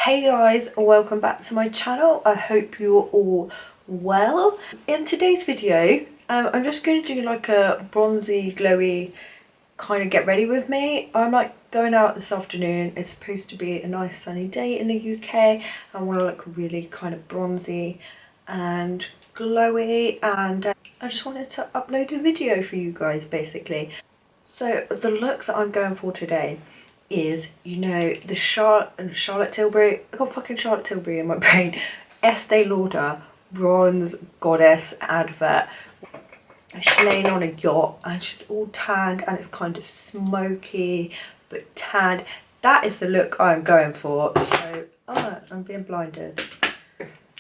Hey guys, welcome back to my channel. I hope you're all well. In today's video, I'm just going to do like a bronzy, glowy kind of get ready with me. I'm like going out this afternoon. It's supposed to be a nice sunny day in the UK. I want to look really kind of bronzy and glowy, and I just wanted to upload a video for you guys basically. So the look that I'm going for today is, you know, the Charlotte Tilbury, I got fucking Charlotte Tilbury in my brain, Estee Lauder bronze goddess advert. She's laying on a yacht and she's all tanned and it's kind of smoky but tanned. That is the look I'm going for. So, I'm being blinded.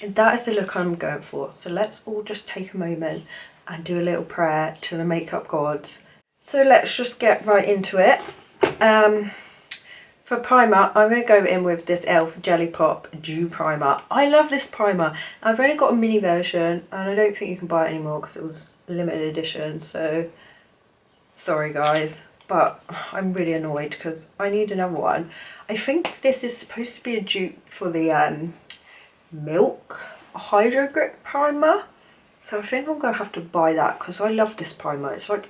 That is the look I'm going for. So let's all just take a moment and do a little prayer to the makeup gods. So let's just get right into it. For primer, I'm going to go in with this e.l.f. Jelly Pop Dew Primer. I love this primer. I've only got a mini version and I don't think you can buy it anymore because it was limited edition. So, sorry guys. But I'm really annoyed because I need another one. I think this is supposed to be a dupe for the Milk Hydro Grip Primer. So I think I'm going to have to buy that because I love this primer. It's like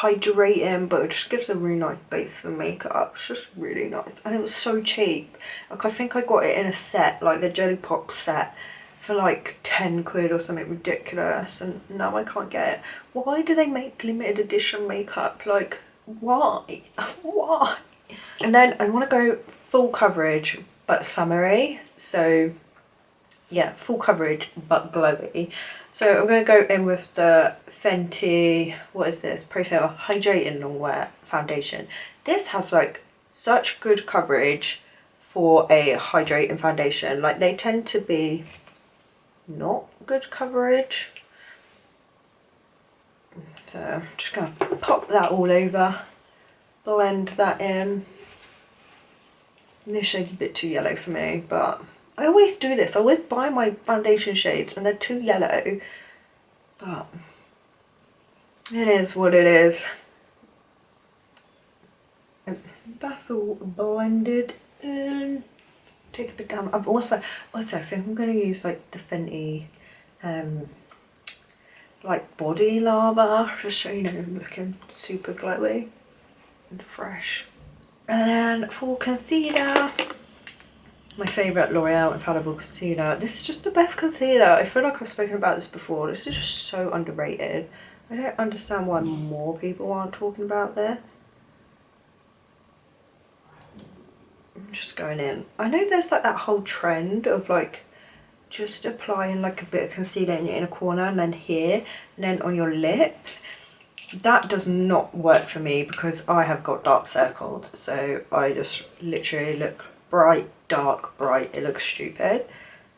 hydrating, but it just gives a really nice base for makeup. It's just really nice and it was so cheap. Like I think I got it in a set, like the Jelly Pop set, for like 10 quid or something ridiculous, and now I can't get it. Why do they make limited edition makeup? Like why? Why? And then I want to go full coverage but summery. So yeah, full coverage but glowy. So I'm going to go in with the Fenty, what is this? Profile Hydrating Longwear Foundation. This has like such good coverage for a hydrating foundation. Like they tend to be not good coverage. So I'm just going to pop that all over, blend that in. This shade's a bit too yellow for me, but I always do this. I always buy my foundation shades and they're too yellow, but it is what it is. And that's all blended in. Take a bit down. I've also I think I'm going to use like the Fenty like body lava, just so you know I'm looking super glowy and fresh. And then for concealer, my favourite L'Oreal Infallible Concealer. This is just the best concealer. I feel like I've spoken about this before. This is just so underrated. I don't understand why more people aren't talking about this. I'm just going in. I know there's like that whole trend of like just applying like a bit of concealer in your inner corner and then here and then on your lips. That does not work for me because I have got dark circles. So I just literally look bright, dark, bright. It looks stupid.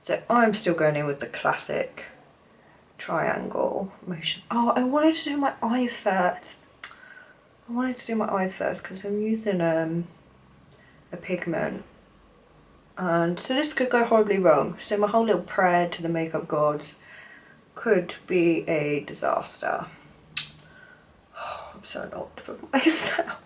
So I'm still going in with the classic triangle motion. Oh, I wanted to do my eyes first. Because I'm using a pigment. And so this could go horribly wrong. So my whole little prayer to the makeup gods could be a disaster. Oh, I'm so annoyed with myself.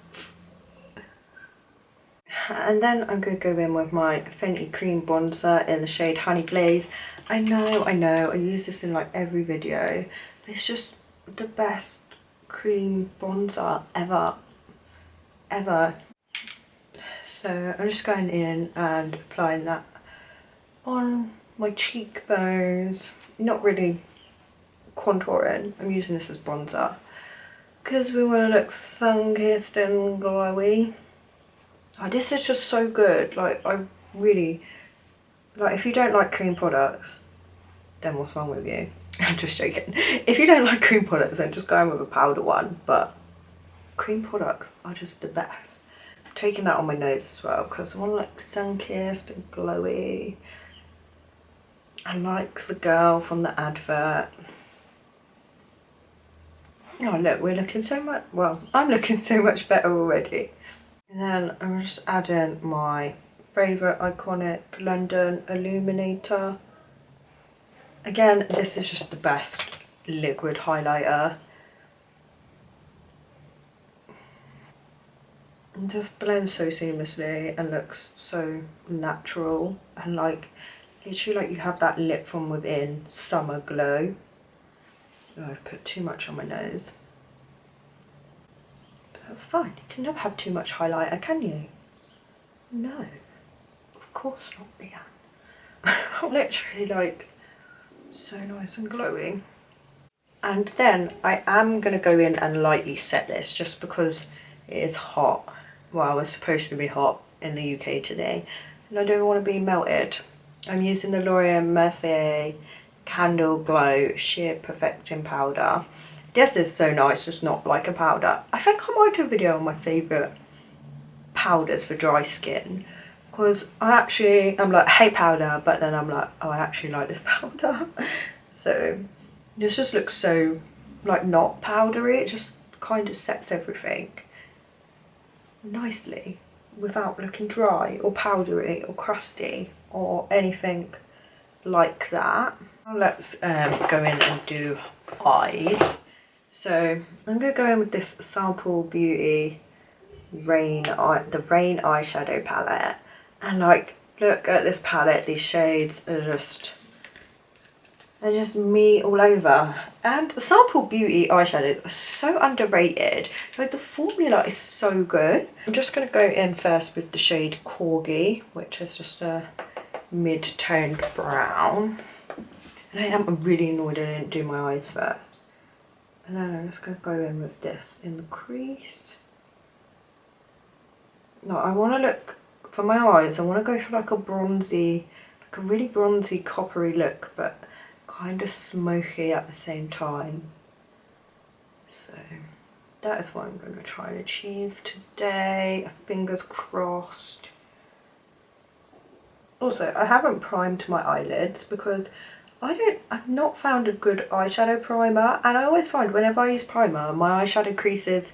And then I'm going to go in with my Fenty Cream Bronzer in the shade Honey Glaze. I know, I use this in like every video. It's just the best cream bronzer ever. So I'm just going in and applying that on my cheekbones. Not really contouring. I'm using this as bronzer because we want to look sun-kissed and glowy. Oh, this is just so good. Like I really, like if you don't like cream products, then what's wrong with you? I'm just joking. If you don't like cream products, then just go in with a powder one, but cream products are just the best. I'm taking that on my nose as well because I want to look sun-kissed and glowy. I like the girl from the advert. Oh look, we're looking so much, well, I'm looking so much better already. And then I'm just adding my favourite iconic London Illuminator. Again, this is just the best liquid highlighter. and just blends so seamlessly and looks so natural, and like literally like you have that lip from within summer glow. Oh, I've put too much on my nose. But that's fine, you can never have too much highlighter, can you? No, of course not, Leanne. Literally like so nice and glowing. And then I am going to go in and lightly set this just because it is hot. Well, it's supposed to be hot in the UK today and I don't want to be melted. I'm using the L'Oreal Mercier Candle Glow Sheer Perfecting Powder. This is so nice, it's not like a powder. I think I might do a video on my favourite powders for dry skin, because I'm like, I hate powder, but then I'm like, oh, I actually like this powder. So this just looks so like not powdery, it just kind of sets everything nicely without looking dry or powdery or crusty or anything like that. Now let's go in and do eyes. So I'm going to go in with this Sample Beauty the Rain eyeshadow palette, and like look at this palette, these shades are just, they're just me all over. And the Sample Beauty eyeshadows are so underrated, like the formula is so good. I'm just going to go in first with the shade Corgi, which is just a mid-toned brown. And I am really annoyed I didn't do my eyes first. And then I'm just going to go in with this in the crease. No, I want to look, for my eyes, I want to go for like a bronzy, like a really bronzy coppery look, but kind of smoky at the same time. So that is what I'm going to try and achieve today. Fingers crossed. Also, I haven't primed my eyelids because I've not found a good eyeshadow primer, and I always find whenever I use primer, my eyeshadow creases,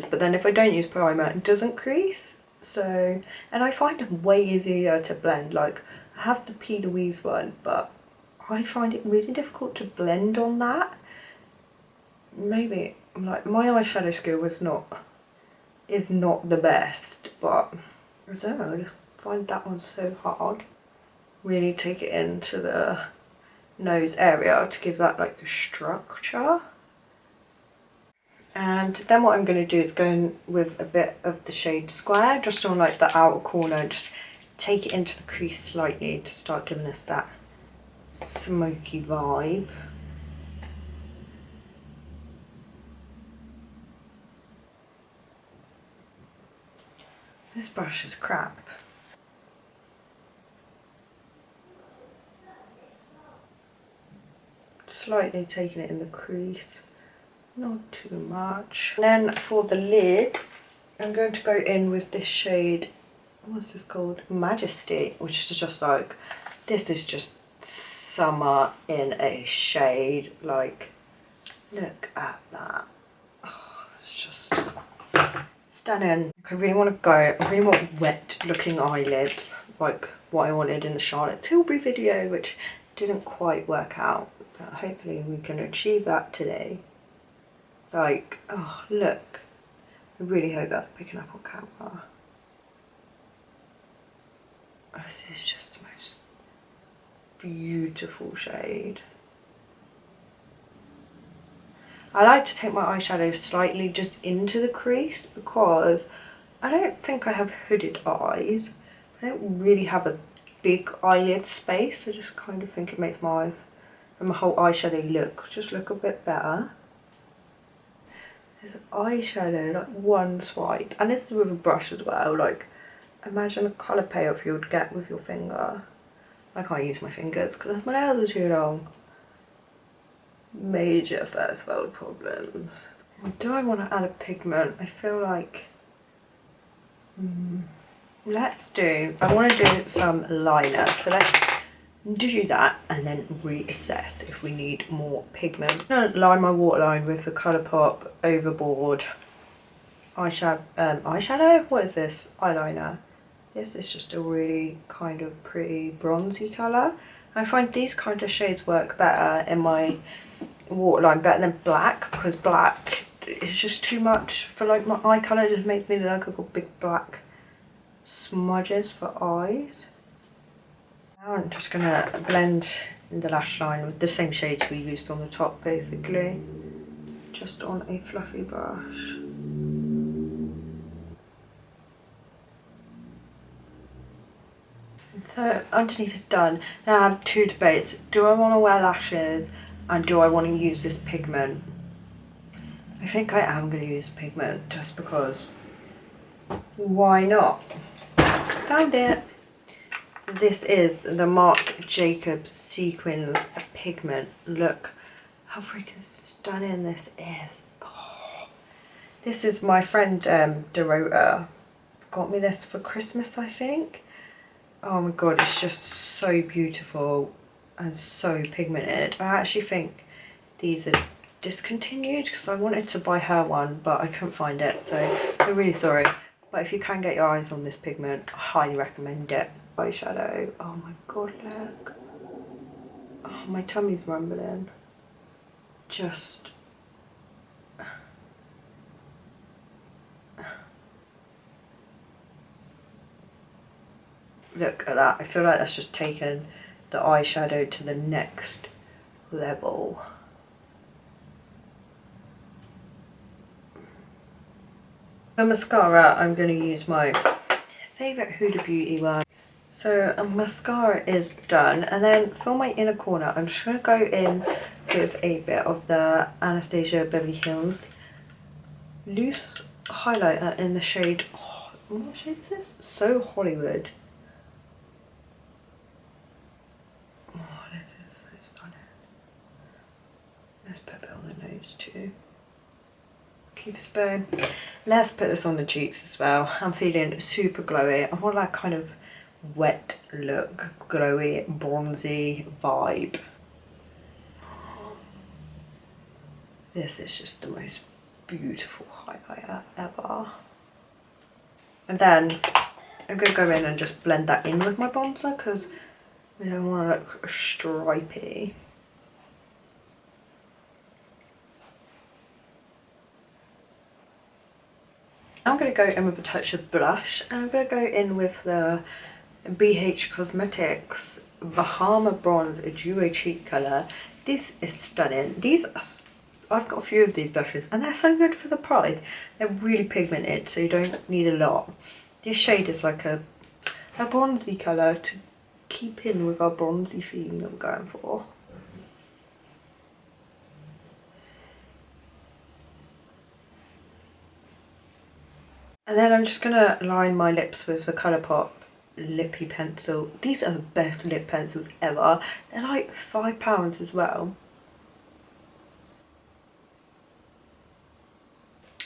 but then if I don't use primer, it doesn't crease. So, and I find them way easier to blend. Like, I have the P. Louise one, but I find it really difficult to blend on that. Maybe, like, my eyeshadow skill is not the best, but I don't know, I just find that one so hard. Really take it into the nose area to give that like a structure. And then what I'm going to do is go in with a bit of the shade Square, just on like the outer corner, and just take it into the crease slightly to start giving us that smoky vibe. This brush is crap. Slightly taking it in the crease, not too much. And then for the lid, I'm going to go in with this shade, what's this called? Majesty, which is just like, this is just summer in a shade. Like, look at that. Oh, it's just stunning. I really want wet looking eyelids, like what I wanted in the Charlotte Tilbury video, which didn't quite work out. But hopefully we can achieve that today. Like, oh look, I really hope that's picking up on camera. This is just the most beautiful shade. I like to take my eyeshadow slightly just into the crease because I don't think I have hooded eyes. I don't really have a big eyelid space. I just kind of think it makes my eyes and my whole eyeshadow look a bit better. There's eyeshadow, like one swipe, and this is with a brush as well. Like, imagine the colour payoff you would get with your finger. I can't use my fingers because my nails are too long. Major first world problems. Do I want to add a pigment? I feel like I want to do some liner, so let's do that and then reassess if we need more pigment. I'm going to line my waterline with the Colourpop Overboard eyeshadow? What is this? Eyeliner. This is just a really kind of pretty bronzy colour. I find these kind of shades work better in my waterline, better than black, because black it's just too much for like my eye colour. It just makes me look like I've got big black smudges for eyes. Now I'm just gonna blend in the lash line with the same shades we used on the top, basically, just on a fluffy brush. So underneath is done. Now I have two debates. Do I want to wear lashes and do I want to use this pigment? I think I am going to use pigment just because. Why not? Found it. This is the Marc Jacob sequins pigment. Look how freaking stunning this is. Oh. This is my friend Dorota got me this for Christmas, I think. Oh my god, it's just so beautiful and so pigmented. I actually think these are discontinued because I wanted to buy her one but I couldn't find it, so I'm really sorry. But if you can get your eyes on this pigment, I highly recommend it. Eyeshadow. Oh my god, look. Oh, my tummy's rumbling. Just... look at that. I feel like that's just taken the eyeshadow to the next level. For mascara, I'm going to use my favourite Huda Beauty one. So a mascara is done, and then for my inner corner, I'm just going to go in with a bit of the Anastasia Bevely loose highlighter in the shade, oh, what shade is this? So Hollywood. Oh, this is so stunning. Let's put it on the nose too. Cupid's bow. Let's put this on the cheeks as well. I'm feeling super glowy. I want that kind of wet look, glowy, bronzy vibe. This is just the most beautiful highlighter ever. And then I'm going to go in and just blend that in with my bronzer because we don't want to look stripy. I'm going to go in with a touch of blush, and I'm going to go in with the BH Cosmetics Bahama Bronze Duo Cheek Colour. This is stunning. These are, I've got a few of these blushes and they're so good for the price. They're really pigmented, so you don't need a lot. This shade is like a bronzy colour to keep in with our bronzy theme that we're going for. And then I'm just going to line my lips with the Colourpop lippie pencil. These are the best lip pencils ever. They're like £5 as well.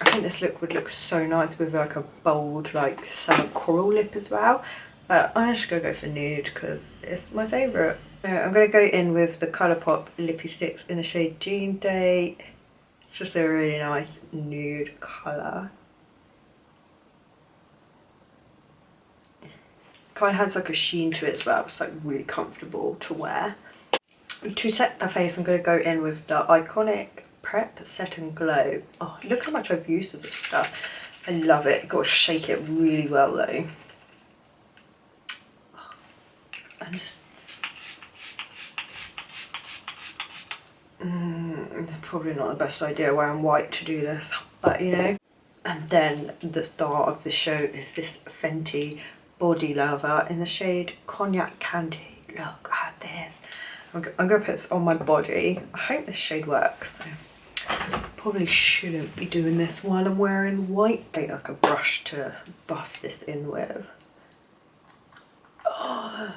I think this look would look so nice with like a bold like summer coral lip as well. But I'm just going to go for nude because it's my favourite. So I'm going to go in with the Colourpop lippie sticks in the shade Jean Date. It's just a really nice nude colour. Kind of has like a sheen to it as well. It's like really comfortable to wear. To set the face, I'm going to go in with the Iconic Prep Set and Glow. Oh, look how much I've used of this stuff. I love it. Got to shake it really well though. And just... it's probably not the best idea wearing white to do this, but you know. And then the star of the show is this Fenty Body Lover in the shade Cognac Candy. Look at this. I'm going to put this on my body. I hope this shade works. So probably shouldn't be doing this while I'm wearing white. Take like a brush to buff this in with. Oh,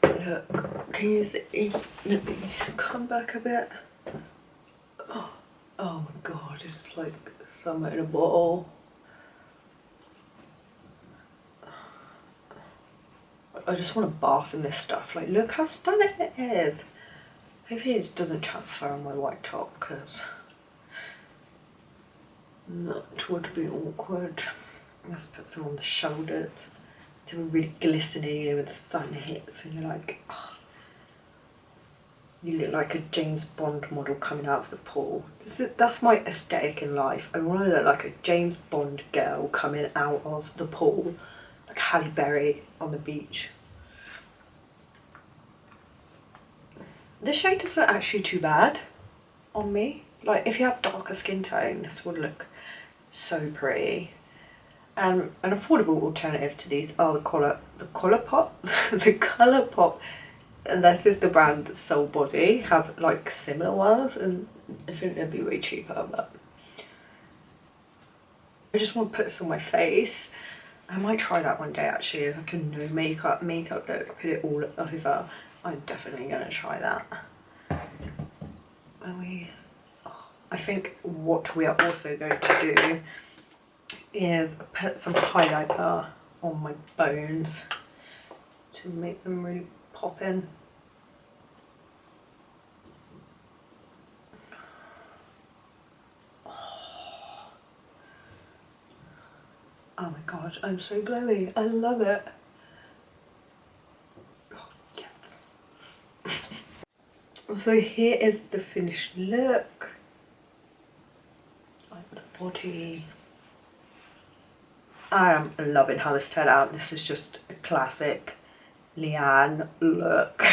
look. Can you see? Let me come back a bit. Oh my god, it's like summer in a bottle. I just want to bath in this stuff. Like, look how stunning it is. Hopefully it doesn't transfer on my white top because that would be awkward. Let's put some on the shoulders. So we're really glistening, you know, when the sun hits and you're like, oh. You look like a James Bond model coming out of the pool. That's my aesthetic in life. I want to look like a James Bond girl coming out of the pool, like Halle Berry on the beach. This shade is not actually too bad on me. Like, if you have darker skin tone, this would look so pretty. An affordable alternative to these are the Colourpop, the Colourpop, and this is the brand Soul Body, have like similar ones, and I think they'd be way cheaper, but I just want to put this on my face. I might try that one day actually, like a no makeup look, put it all over. I'm definitely going to try that. I think what we are also going to do is put some highlighter on my bones to make them really pop in. Oh my god, I'm so glowy. I love it. Oh, yes. So here is the finished look. Like the body. I am loving how this turned out. This is just a classic Leanne look.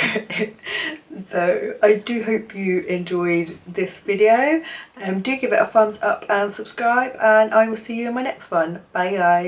So I do hope you enjoyed this video. Do give it a thumbs up and subscribe, and I will see you in my next one. Bye guys.